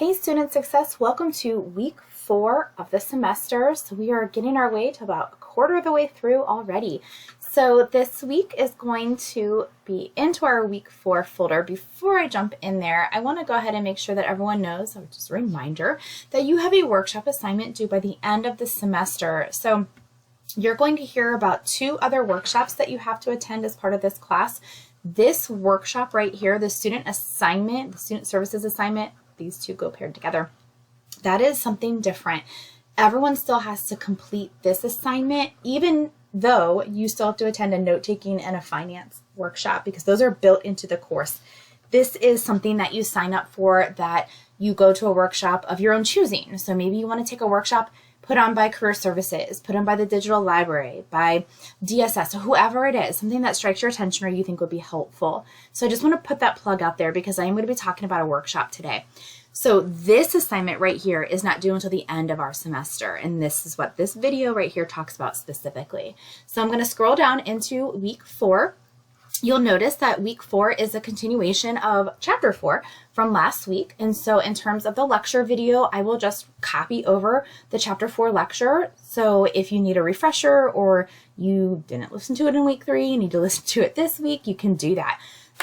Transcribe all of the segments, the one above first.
Hey Student Success, welcome to week 4 of the semester. So we are getting our way to about a quarter of the way through already. So this week is going to be into our week 4 folder. Before I jump in there, I want to go ahead and make sure that everyone knows, just a reminder, that you have a workshop assignment due by the end of the semester. So you're going to hear about 2 other workshops that you have to attend as part of this class. This workshop right here, the student assignment, the student services assignment, these 2 go paired together. That is something different. Everyone still has to complete this assignment, even though you still have to attend a note-taking and a finance workshop because those are built into the course. This is something that you sign up for, that you go to a workshop of your own choosing. So maybe you want to take a workshop put on by Career Services, put on by the Digital Library, by DSS, whoever it is, something that strikes your attention or you think would be helpful. So I just want to put that plug out there because I am going to be talking about a workshop today. So this assignment right here is not due until the end of our semester, and this is what this video right here talks about specifically. So I'm going to scroll down into week 4. You'll notice that week 4 is a continuation of chapter 4 from last week. And so in terms of the lecture video, I will just copy over the chapter 4 lecture. So if you need a refresher or you didn't listen to it in week 3, you need to listen to it this week, you can do that.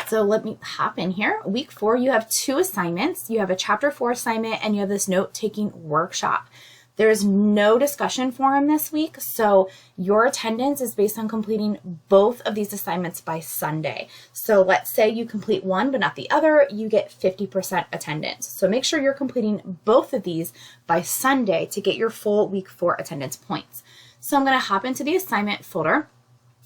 So let me hop in here. Week 4, you have 2 assignments. You have a chapter 4 assignment and you have this note-taking workshop. There's no discussion forum this week, so your attendance is based on completing both of these assignments by Sunday. So let's say you complete one but not the other, you get 50% attendance. So make sure you're completing both of these by Sunday to get your full week 4 attendance points. So I'm going to hop into the assignment folder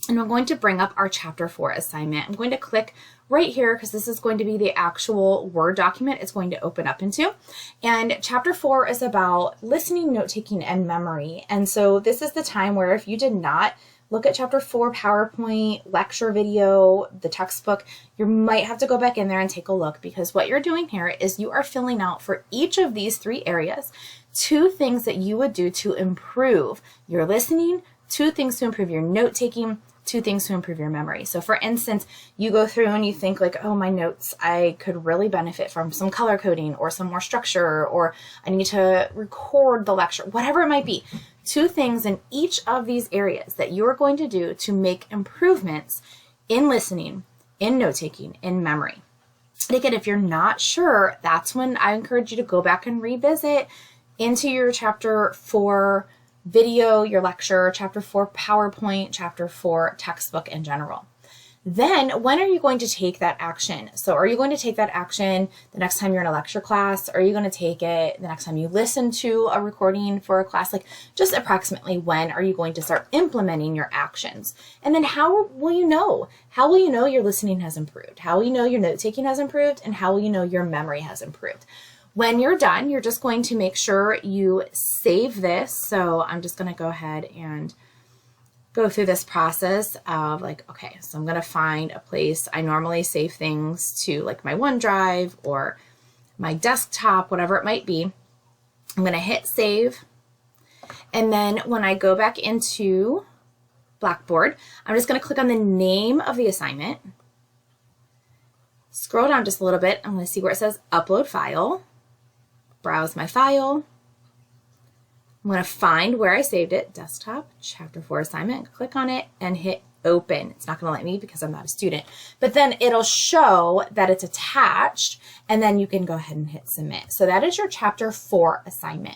and we're going to bring up our chapter 4 assignment. I'm going to click right here because this is going to be the actual Word document it's going to open up into. And chapter 4 is about listening, note-taking, and memory. And so this is the time where if you did not look at chapter 4 PowerPoint, lecture video, the textbook, you might have to go back in there and take a look, because what you're doing here is you are filling out for each of these 3 areas 2 things that you would do to improve your listening, 2 things to improve your note-taking, 2 things to improve your memory. So for instance, you go through and you think like, oh, my notes, I could really benefit from some color coding or some more structure, or I need to record the lecture, whatever it might be. 2 things in each of these areas that you are going to do to make improvements in listening, in note-taking, in memory. And again, if you're not sure, that's when I encourage you to go back and revisit into your chapter 4 video, your lecture, chapter 4 PowerPoint, chapter 4 textbook in general. Then when are you going to take that action? So are you going to take that action the next time you're in a lecture class? Are you going to take it the next time you listen to a recording for a class? Like, just approximately when are you going to start implementing your actions? And then how will you know? How will you know your listening has improved? How will you know your note-taking has improved? And how will you know your memory has improved? When you're done, you're just going to make sure you save this. So I'm just going to go ahead and go through this process of like, okay, so I'm going to find a place. I normally save things to like my OneDrive or my desktop, whatever it might be. I'm going to hit save. And then when I go back into Blackboard, I'm just going to click on the name of the assignment. Scroll down just a little bit. I'm going to see where it says upload file. Browse my file. I'm going to find where I saved it, desktop, chapter 4 assignment, click on it and hit open. It's not going to let me because I'm not a student, but then it'll show that it's attached and then you can go ahead and hit submit. So that is your chapter 4 assignment.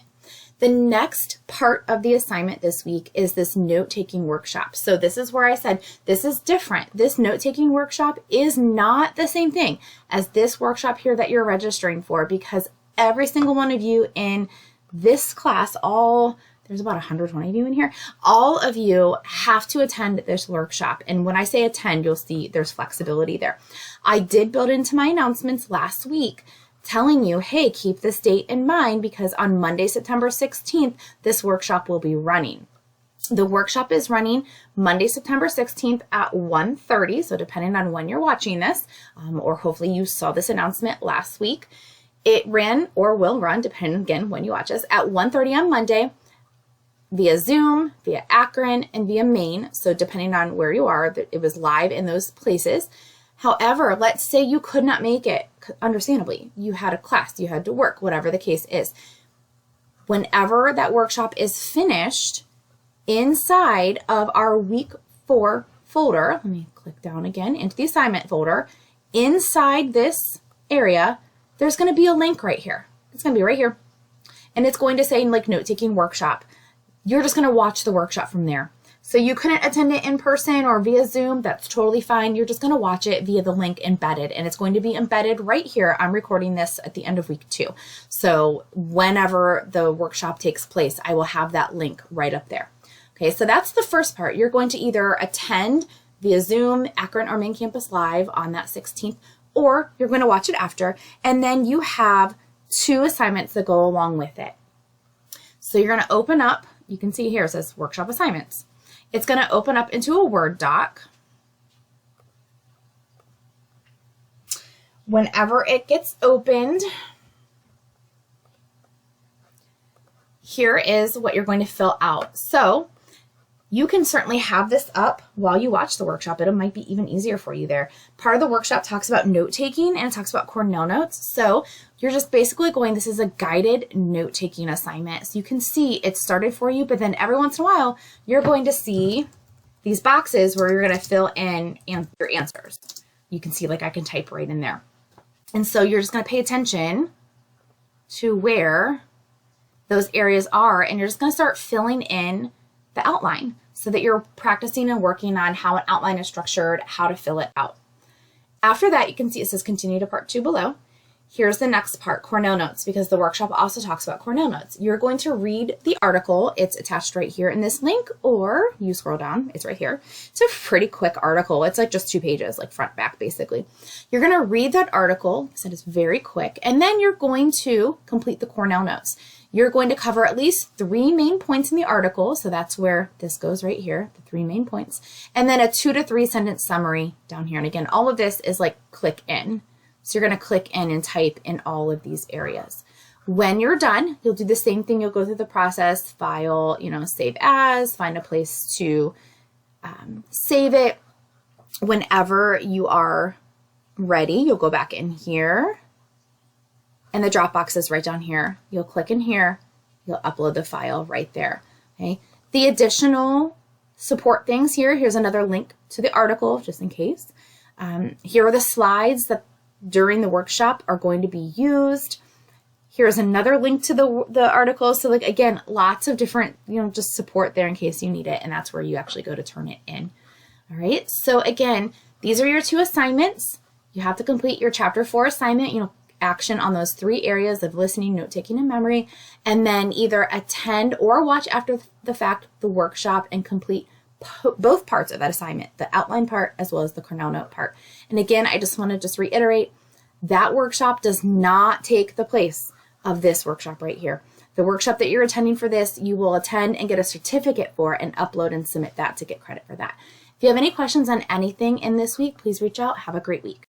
The next part of the assignment this week is this note-taking workshop. So this is where I said this is different. This note-taking workshop is not the same thing as this workshop here that you're registering for, because every single one of you in this class, there's about 120 of you in here, all of you have to attend this workshop. And when I say attend, you'll see there's flexibility there. I did build into my announcements last week telling you, hey, keep this date in mind because on Monday, September 16th, this workshop will be running. The workshop is running Monday, September 16th at 1:30. So depending on when you're watching this, or hopefully you saw this announcement last week, it ran or will run, depending again when you watch us, at 1:30 on Monday via Zoom, via Akron, and via Maine. So depending on where you are, it was live in those places. However, let's say you could not make it, understandably. You had a class, you had to work, whatever the case is. Whenever that workshop is finished, inside of our week 4 folder, let me click down again into the assignment folder. Inside this area, there's going to be a link right here. It's going to be right here. And it's going to say like note-taking workshop. You're just going to watch the workshop from there. So you couldn't attend it in person or via Zoom. That's totally fine. You're just going to watch it via the link embedded, and it's going to be embedded right here. I'm recording this at the end of week 2. So whenever the workshop takes place, I will have that link right up there. Okay, so that's the first part. You're going to either attend via Zoom, Akron or Main Campus Live on that 16th, or you're going to watch it after, and then you have 2 assignments that go along with it. So you're going to open up, you can see here it says workshop assignments. It's going to open up into a Word doc. Whenever it gets opened, here is what you're going to fill out. So you can certainly have this up while you watch the workshop. It might be even easier for you there. Part of the workshop talks about note-taking and it talks about Cornell notes. So you're just basically going, this is a guided note-taking assignment. So you can see it started for you, but then every once in a while, you're going to see these boxes where you're going to fill in your answers. You can see like I can type right in there. And so you're just going to pay attention to where those areas are, and you're just going to start filling in the outline so that you're practicing and working on how an outline is structured, how to fill it out. After that, you can see it says continue to part 2 below. Here's the next part, Cornell notes, because the workshop also talks about Cornell notes. You're going to read the article. It's attached right here in this link, or you scroll down, it's right here. It's a pretty quick article. It's like just 2 pages, like front, back, basically. You're going to read that article, so it's very quick, and then you're going to complete the Cornell notes. You're going to cover at least 3 main points in the article, so that's where this goes right here, the 3 main points, and then a 2 to 3 sentence summary down here. And again, all of this is like click in. So you're going to click in and type in all of these areas. When you're done, you'll do the same thing. You'll go through the process, file, save as, find a place to save it. Whenever you are ready, you'll go back in here. And the Dropbox is right down here. You'll click in here. You'll upload the file right there. Okay. The additional support things here. Here's another link to the article, just in case. Here are the slides that during the workshop are going to be used. Here's another link to the article. So like, again, lots of different, just support there in case you need it. And that's where you actually go to turn it in. All right. So again, these are your 2 assignments. You have to complete your chapter 4 assignment, action on those 3 areas of listening, note-taking, and memory, and then either attend or watch after the fact the workshop and complete both parts of that assignment, the outline part as well as the Cornell note part. And again, I just want to reiterate, that workshop does not take the place of this workshop right here. The workshop that you're attending for this, you will attend and get a certificate for and upload and submit that to get credit for that. If you have any questions on anything in this week, please reach out. Have a great week.